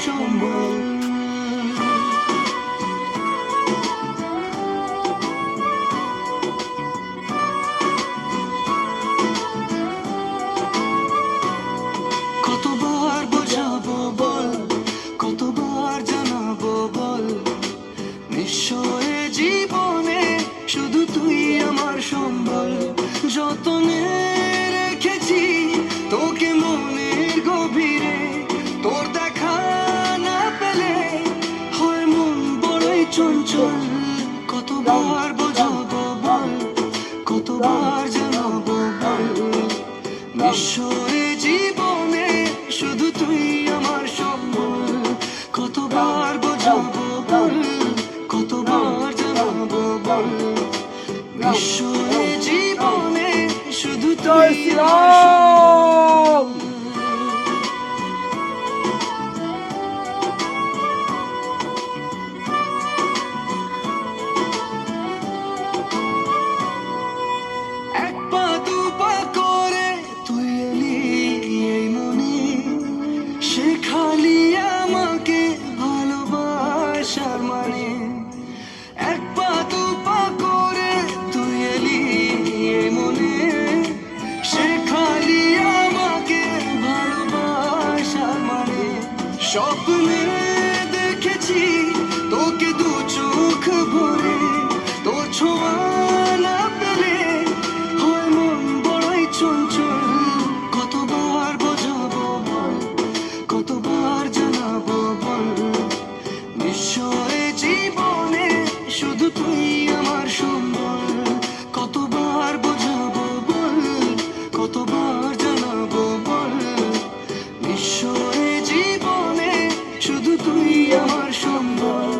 সম্বল। কতবার বোঝাবো বল, কতবার জানাবো বল, নিঃস্বয়ে জীবনে শুধু তুই আমার সম্বল। যতনে রেখেছি তোকে মনের গভীরে, তোর দেখা না পেলে হয় মন বড়ই চঞ্চল। কতবার বোঝাবো বল, কতবার জানাবো বল, নিঃস্বয়ে জীবনে শুধু তুই আমার সম্বল। কতবার বোঝাবো বল, কতবার জানাবো বল, নিঃস্বয়ে জীবনে শুধু তুই আমার সম্বল। এক পা দু পা করে তুই এলি এই মনে, শেখালি আমাকে ভালোবাসার মানে। এক পা দু পা করে তুই এলি এই মনে, শেখালি আমাকে ভালোবাসার মানে। স্বপ্নে দেখেছি তোকে দু চোখ ভরে, তোর ছোঁয়া না পেলে হয় মন বড়ই চঞ্চল। কতবার বোঝাবো বল, কতবার জানাবো বল, নিঃস্বয়ে জীবনে শুধু তুই আমার সম্বল। কতবার বোঝাবো বল, কতবার জানাবো বল, নিঃস্বয়ে জীবনে শুধু তুই আমার সম্বল।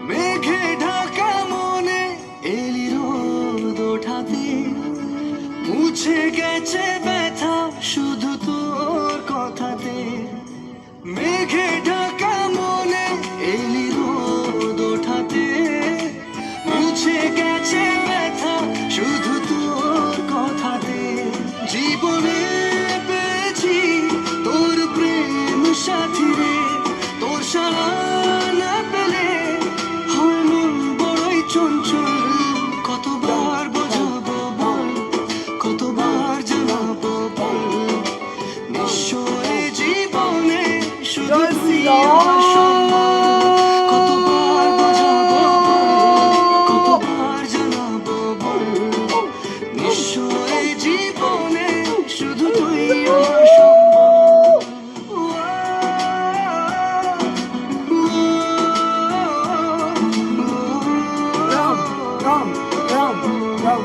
মেঘে ঢাকা মনে এলি রোদ ওঠাতে, মুছে গেছে ব্যথা শুধু তোর কথাতে। মেঘে ঢাকা মনে এলি রোদ ওঠাতে, মুছে গেছে ব্যথা শুধু তোর কথাতে। জীবনে পেয়েছি তোর প্রেম সাথী রে, তোর সারা না পেলে হয় মন বড়ই চঞ্চল। কতবার বোঝাবো বল, কতবার জানাবো বল, নিঃস্বয়ে জীবনে শুধু তুই আমার সম্বল। কতবার বোঝাবো বল, কতবার জানাবো বল, নিঃস্বয়ে জীবনে শুধু তুই আমার সম্বল। রাম রাম রাম।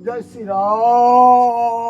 জয় শ্রী রাম।